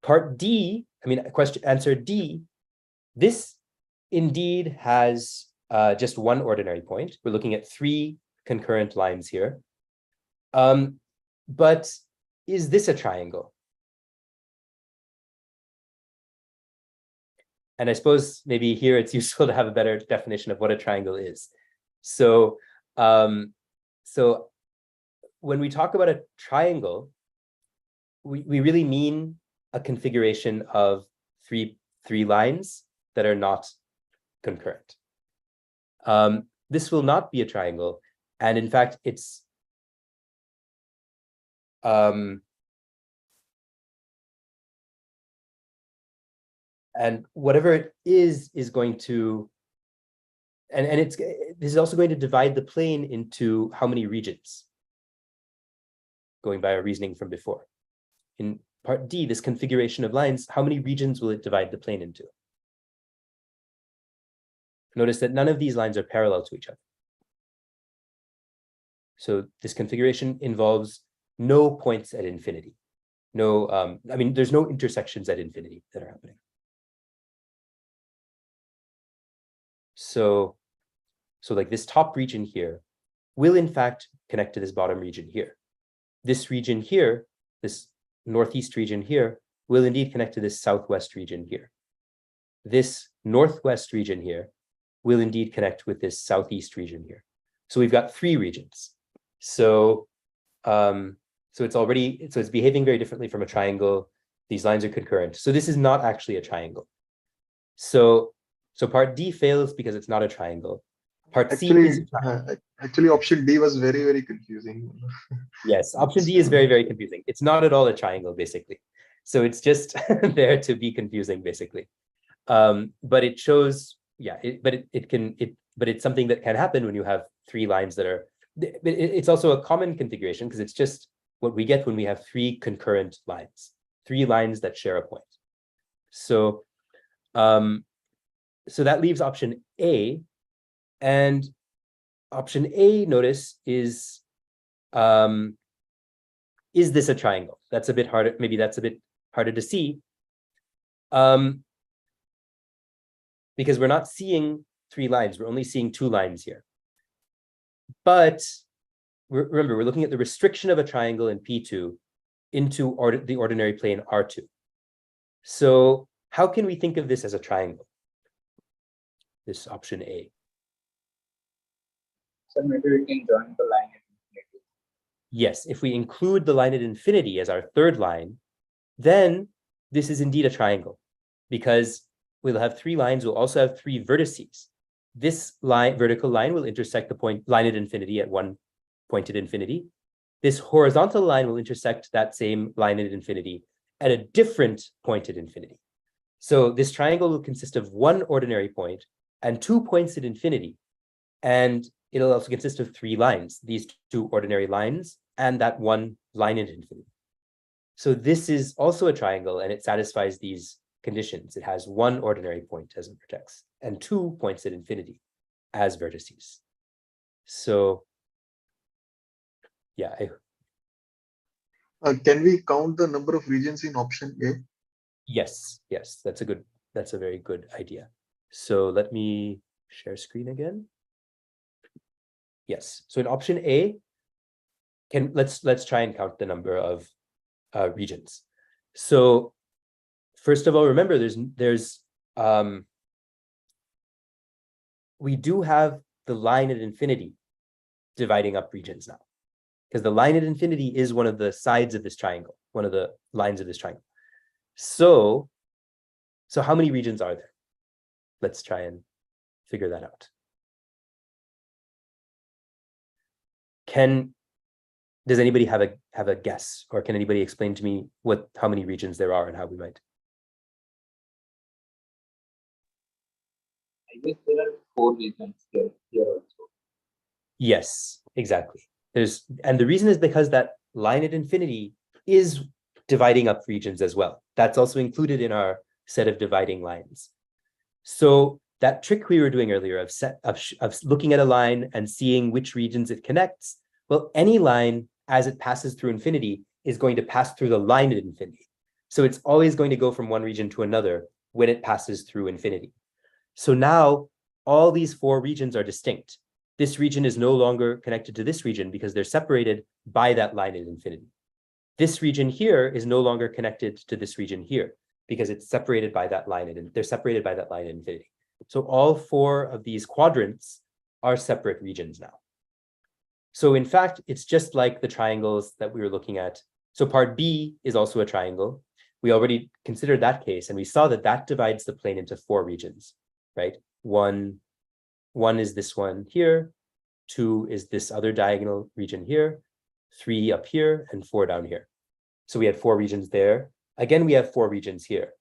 [SPEAKER 1] Part D, answer D, this indeed has just one ordinary point. We're looking at 3 concurrent lines here. But is this a triangle? And I suppose maybe here it's useful to have a better definition of what a triangle is. So, so when we talk about a triangle, we really mean a configuration of three lines that are not concurrent. This will not be a triangle, and in fact, it's and whatever it is going to, and this is also going to divide the plane into how many regions, going by our reasoning from before. In part D, this configuration of lines, how many regions will it divide the plane into? Notice that none of these lines are parallel to each other. So this configuration involves no points at infinity. No, there's no intersections at infinity that are happening. So like this top region here will in fact connect to this bottom region here. This region here, this northeast region here, will indeed connect to this southwest region here. This northwest region here will indeed connect with this southeast region here. So we've got 3 regions. So it's behaving very differently from a triangle. These lines are concurrent. So this is not actually a triangle. So part D fails because it's not a triangle. Part C is a triangle.
[SPEAKER 2] Actually, option D was very, very confusing.
[SPEAKER 1] Yes, option D is very, very confusing. It's not at all a triangle, basically. So it's just there to be confusing, basically. But it shows, yeah, but it's something that can happen when you have 3 lines that are, it's also a common configuration because it's just what we get when we have 3 concurrent lines, 3 lines that share a point. So, so that leaves option A, and option A, notice, is this a triangle? That's a bit harder, maybe that's a bit harder to see. Because we're not seeing 3 lines, we're only seeing 2 lines here. But remember, we're looking at the restriction of a triangle in P2 into the ordinary plane R2. So how can we think of this as a triangle? This option A.
[SPEAKER 3] So maybe we can join the line at infinity.
[SPEAKER 1] Yes, if we include the line at infinity as our 3rd line, then this is indeed a triangle, because we'll have 3 lines, we'll also have 3 vertices. This line, vertical line, will intersect the line at infinity at one point at infinity. This horizontal line will intersect that same line at infinity at a different point at infinity. So this triangle will consist of 1 ordinary point and 2 points at infinity. And it'll also consist of 3 lines, these 2 ordinary lines and that 1 line at infinity. So this is also a triangle, and it satisfies these conditions. It has 1 ordinary point as a vertex and 2 points at infinity as vertices. So yeah.
[SPEAKER 2] Can we count the number of regions in option A?
[SPEAKER 1] Yes, that's a very good idea. So let me share screen again. Yes, so in option A, let's try and count the number of regions. So first of all, remember we do have the line at infinity dividing up regions now, because the line at infinity is one of the sides of this triangle, one of the lines of this triangle. So how many regions are there? Let's try and figure that out. Does anybody have a guess, or can anybody explain to me how many regions there are and how we might?
[SPEAKER 3] I guess there are 4 regions here also.
[SPEAKER 1] Yes, exactly. And the reason is because that line at infinity is dividing up regions as well. That's also included in our set of dividing lines. So that trick we were doing earlier of looking at a line and seeing which regions it connects, well, any line as it passes through infinity is going to pass through the line at infinity. So it's always going to go from one region to another when it passes through infinity. So now all these 4 regions are distinct. This region is no longer connected to this region because they're separated by that line at infinity. This region here is no longer connected to this region here because it's separated by that line, and they're separated by that line at infinity. So all 4 of these quadrants are separate regions now. So in fact, it's just like the triangles that we were looking at. So part B is also a triangle. We already considered that case, and we saw that that divides the plane into 4 regions, right? One is this one here, 2 is this other diagonal region here, 3 up here, and 4 down here. So we had 4 regions there. Again, we have 4 regions here.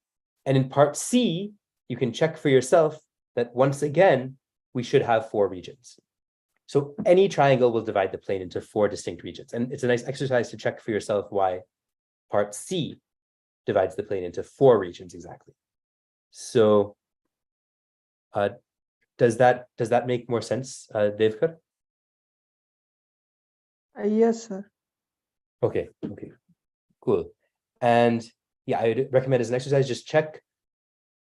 [SPEAKER 1] And in part C, you can check for yourself that once again, we should have 4 regions. So any triangle will divide the plane into 4 distinct regions. And it's a nice exercise to check for yourself why part C divides the plane into 4 regions exactly. So does that make more sense, Devkar?
[SPEAKER 5] Yes, sir.
[SPEAKER 1] Okay, cool. And yeah, I would recommend as an exercise, just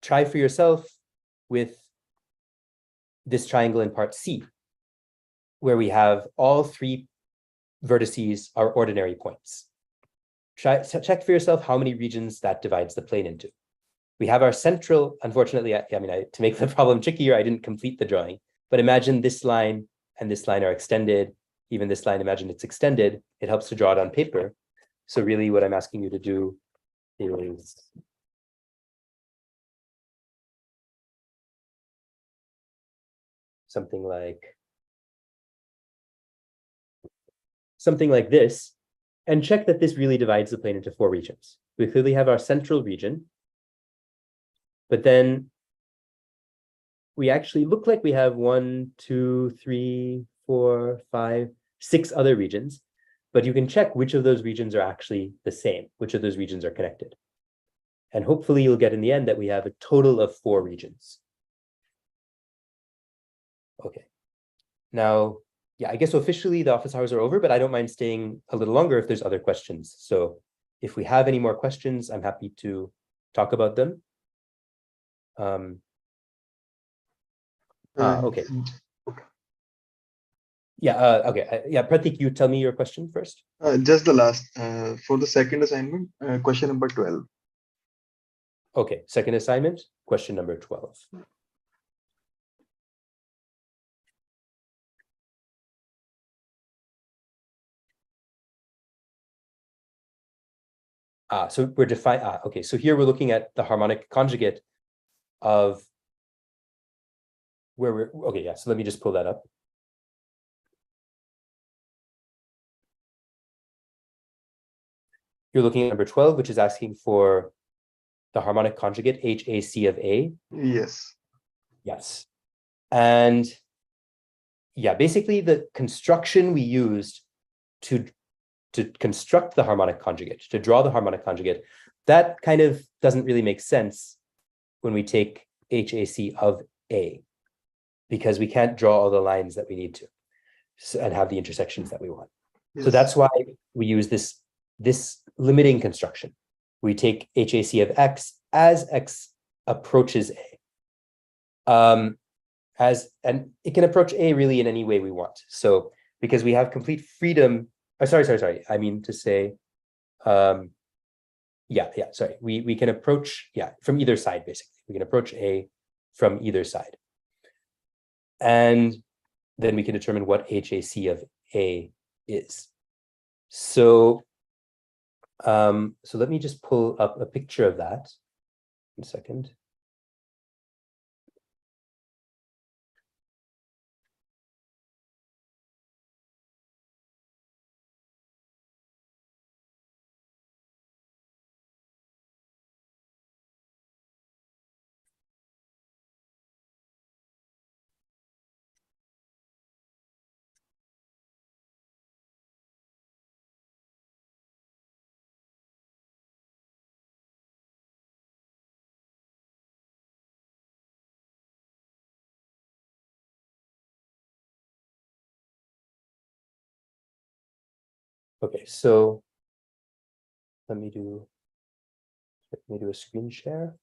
[SPEAKER 1] try for yourself with this triangle in part C, where we have all 3 vertices are ordinary points. Check for yourself how many regions that divides the plane into. We have our central, unfortunately, to make the problem trickier, I didn't complete the drawing, but imagine this line and this line are extended. Even this line, imagine it's extended. It helps to draw it on paper. So really what I'm asking you to do is something like this, and check that this really divides the plane into 4 regions. We clearly have our central region, but then we actually look like we have 1, 2, 3, 4, 5, 6 other regions, but you can check which of those regions are actually the same, which of those regions are connected. And hopefully you'll get in the end that we have a total of 4 regions. Okay. Now, yeah, I guess officially the office hours are over, but I don't mind staying a little longer if there's other questions. So if we have any more questions, I'm happy to talk about them. Okay. Yeah, okay. Yeah, Pratik, you tell me your question first.
[SPEAKER 2] Just the last, for the second assignment, question number 12.
[SPEAKER 1] Okay, second assignment, question number 12. So we're okay, so here we're looking at the harmonic conjugate of okay, yeah, so let me just pull that up. You're looking at number 12, which is asking for the harmonic conjugate HAC of A.
[SPEAKER 2] Yes.
[SPEAKER 1] Yes. And yeah, basically the construction we used to construct the harmonic conjugate, to draw the harmonic conjugate, that kind of doesn't really make sense when we take HAC of A, because we can't draw all the lines that we need to and have the intersections that we want. Yes. So that's why we use this limiting construction. We take HAC of X as X approaches A. And it can approach A really in any way we want. So because we have complete freedom sorry. I mean to say, sorry. We can approach, from either side, basically. We can approach A from either side. And then we can determine what HAC of A is. So, so let me just pull up a picture of that. 1 second. Okay, so let me do a screen share.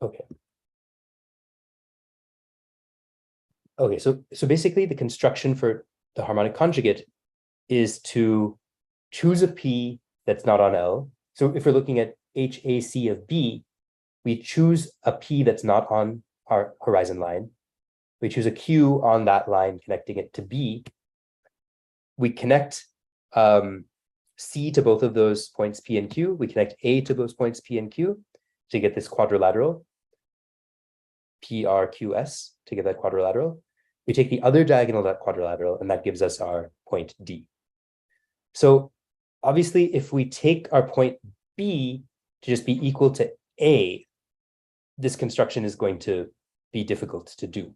[SPEAKER 1] Okay. Okay, so basically the construction for the harmonic conjugate is to choose a P that's not on L. So if we're looking at HAC of B, we choose a P that's not on our horizon line. We choose a Q on that line connecting it to B. We connect C to both of those points P and Q. We connect A to those points P and Q to get this quadrilateral, PRQS, to get that quadrilateral. We take the other diagonal of that quadrilateral, and that gives us our point D. So obviously, if we take our point B to just be equal to A, this construction is going to be difficult to do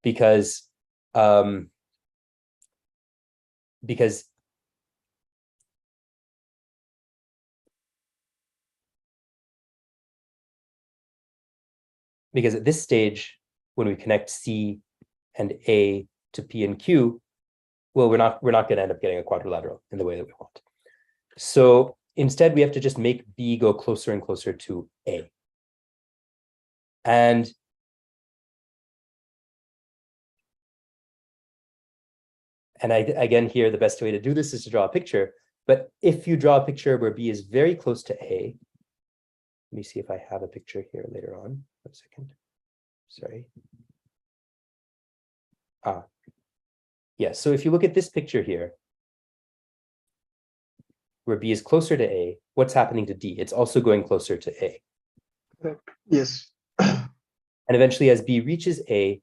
[SPEAKER 1] because at this stage, when we connect C and A to P and Q, well, we're not going to end up getting a quadrilateral in the way that we want. So instead, we have to just make B go closer and closer to A. And again, here, the best way to do this is to draw a picture. But if you draw a picture where B is very close to A, let me see if I have a picture here later on. 1 second. Sorry. Yes, so if you look at this picture here, where B is closer to A, what's happening to D? It's also going closer to A.
[SPEAKER 2] Yes.
[SPEAKER 1] And eventually, as B reaches A,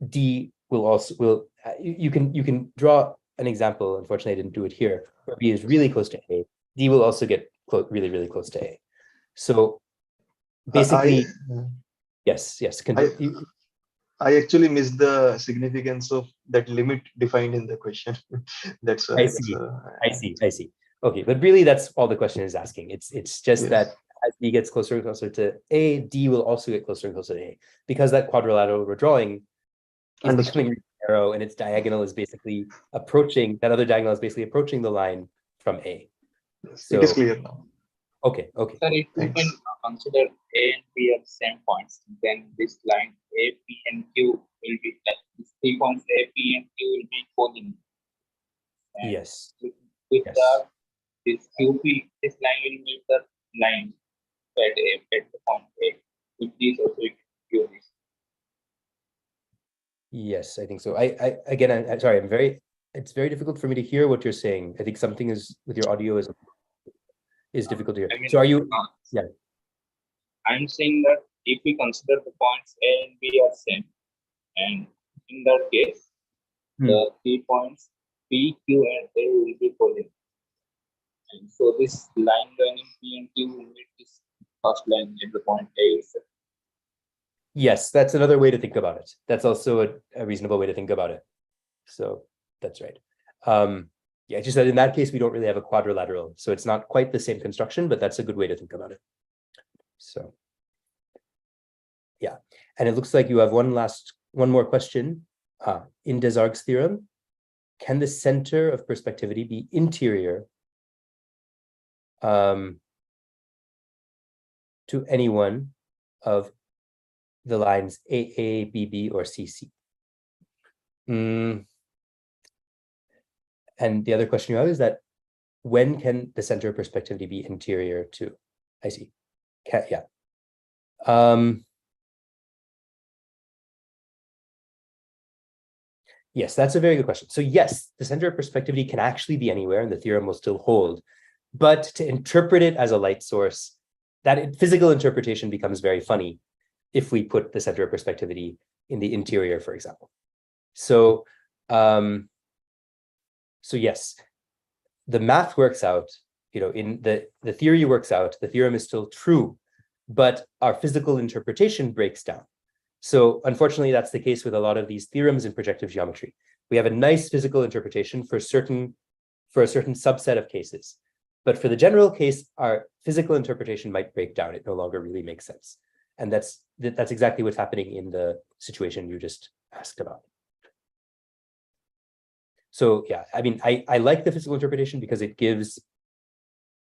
[SPEAKER 1] D will you can draw an example. Unfortunately, I didn't do it here, where B is really close to A. D will also get really, really close to A. So basically, yes.
[SPEAKER 2] I actually missed the significance of that limit defined in the question. That's why.
[SPEAKER 1] I see. Okay, but really, that's all the question is asking. It's just
[SPEAKER 2] Yes.
[SPEAKER 1] that as B gets closer and closer to A, D will also get closer and closer to A, because that quadrilateral we're drawing is becoming narrow, and its diagonal is basically approaching, that other diagonal is basically approaching the line from A.
[SPEAKER 2] Yes,
[SPEAKER 1] So,
[SPEAKER 2] it is clear now.
[SPEAKER 1] Okay.
[SPEAKER 3] Sir, if you can consider A and B are the same points, then this line A, P, and Q will be like these 3 points A, P, and Q will be equal.
[SPEAKER 1] Yes.
[SPEAKER 3] With this QP, this line will meet the line at the point A. With this also Q is.
[SPEAKER 1] Yes, I think so. I'm sorry, it's very difficult for me to hear what you're saying. I think something is with your audio is difficult to hear. So are you? Yeah.
[SPEAKER 3] I'm saying that if we consider the points A and B are same, and in that case, the 3 points P, Q, and A will be equal. And so this line joining P and Q will meet this first line at the point A itself.
[SPEAKER 1] Yes, that's another way to think about it. That's also a reasonable way to think about it. So that's right. Yeah, just that in that case, we don't really have a quadrilateral. So it's not quite the same construction, but that's a good way to think about it. So yeah, and it looks like you have one more question. In Desargues' theorem, can the center of perspectivity be interior to any one of the lines AA, BB, or CC? And the other question you have is that when can the center of perspectivity be interior to? I see. Yeah. Yes, that's a very good question. So yes, the center of perspectivity can actually be anywhere and the theorem will still hold. But to interpret it as a light source, physical interpretation becomes very funny if we put the center of perspectivity in the interior, for example. So, so yes, the math works out, in the theory works out, the theorem is still true, but our physical interpretation breaks down. So unfortunately, that's the case with a lot of these theorems in projective geometry. We have a nice physical interpretation for a certain subset of cases. But for the general case, our physical interpretation might break down. It no longer really makes sense. And that's exactly what's happening in the situation you just asked about. So yeah, I mean, I like the physical interpretation because it gives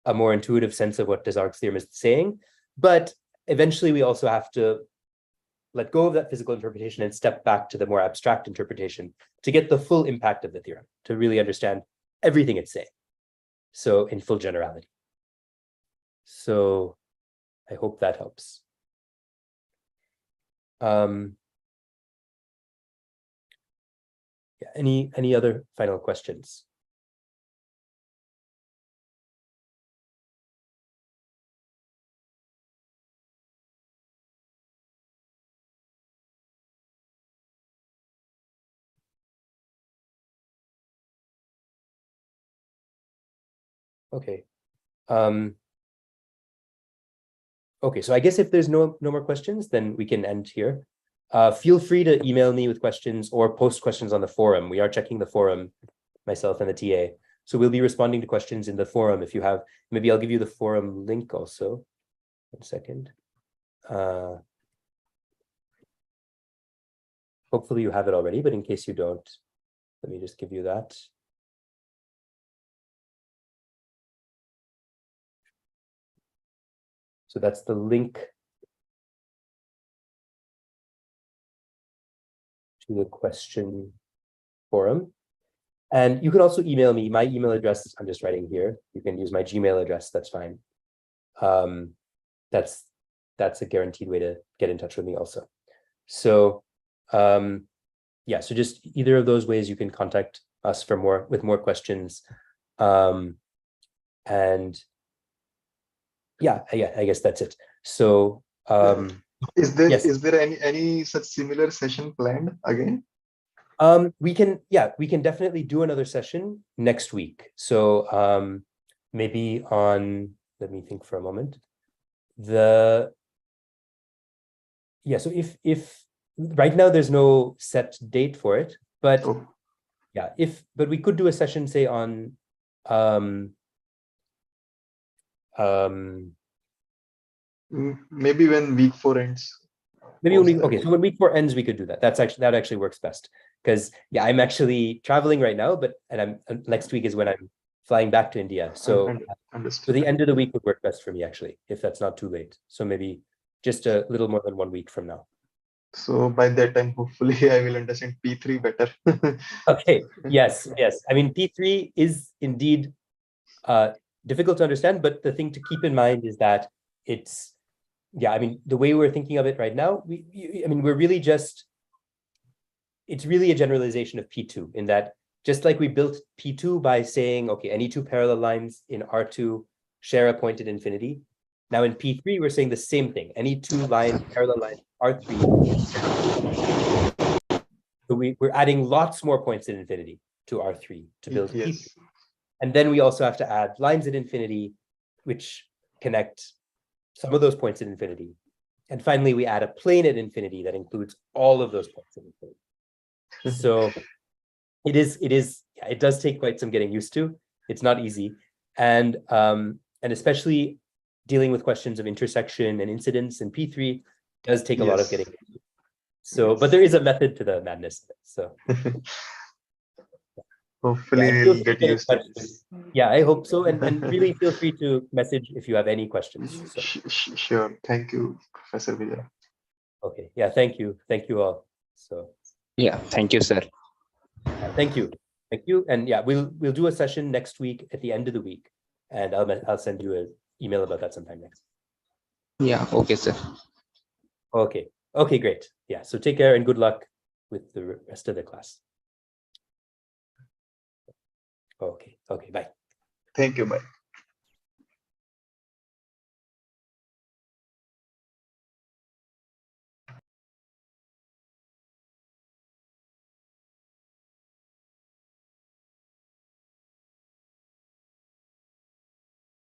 [SPEAKER 1] a more intuitive sense of what Desargues' theorem is saying. But eventually we also have to let go of that physical interpretation and step back to the more abstract interpretation to get the full impact of the theorem, to really understand everything it's saying. So in full generality. So I hope that helps. Yeah, any other final questions? Okay. Okay, so I guess if there's no more questions, then we can end here. Feel free to email me with questions or post questions on the forum. We are checking the forum, myself and the TA. So we'll be responding to questions in the forum. If you have, maybe I'll give you the forum link also. 1 second. Hopefully you have it already, but in case you don't, let me just give you that. So that's the link to the question forum. And you can also email me. My email address, I'm just writing here. You can use my Gmail address, that's fine. That's a guaranteed way to get in touch with me also. So yeah, so just either of those ways you can contact us for with more questions. And yeah, I guess that's it. So
[SPEAKER 2] is there
[SPEAKER 1] yes.
[SPEAKER 2] any such similar session planned again?
[SPEAKER 1] We can definitely do another session next week. So maybe on, let me think for a moment. So if right now there's no set date for it, but yeah, but we could do a session, say on
[SPEAKER 2] maybe when week 4 ends.
[SPEAKER 1] Maybe so when week 4 ends, we could do that. That actually works best, because yeah, I'm actually traveling right now, and next week is when I'm flying back to India. So for the end of the week would work best for me, actually, if that's not too late. So maybe just a little more than 1 week from now.
[SPEAKER 2] So by that time, hopefully I will understand P3 better.
[SPEAKER 1] Okay, yes. I mean, P3 is indeed difficult to understand, but the thing to keep in mind is that it's, yeah, I mean, the way we're thinking of it right now, it's really a generalization of P2, in that just like we built P2 by saying, okay, any 2 parallel lines in R2 share a point at infinity. Now in P3, we're saying the same thing. Any 2 parallel lines R3. So we're adding lots more points at infinity to R3 to build P3. And then we also have to add lines at infinity, which connect some of those points at infinity. And finally, we add a plane at infinity that includes all of those points at infinity. So it does take quite some getting used to. It's not easy. And especially dealing with questions of intersection and incidence in P3 does take a lot of getting used to. So, but there is a method to the madness. So
[SPEAKER 2] hopefully we'll get used to this.
[SPEAKER 1] Yeah, I hope so. And really feel free to message if you have any questions. So.
[SPEAKER 2] Sure. Thank you, Professor Vijay.
[SPEAKER 1] Okay. Yeah, thank you. Thank you all. So
[SPEAKER 3] yeah, thank you, sir.
[SPEAKER 1] Thank you. Thank you. And yeah, we'll do a session next week at the end of the week. And I'll send you an email about that sometime next.
[SPEAKER 3] Yeah, okay, sir.
[SPEAKER 1] Okay. Okay, great. Yeah. So take care and good luck with the rest of the class. Okay. Okay. Bye.
[SPEAKER 2] Thank you. Bye.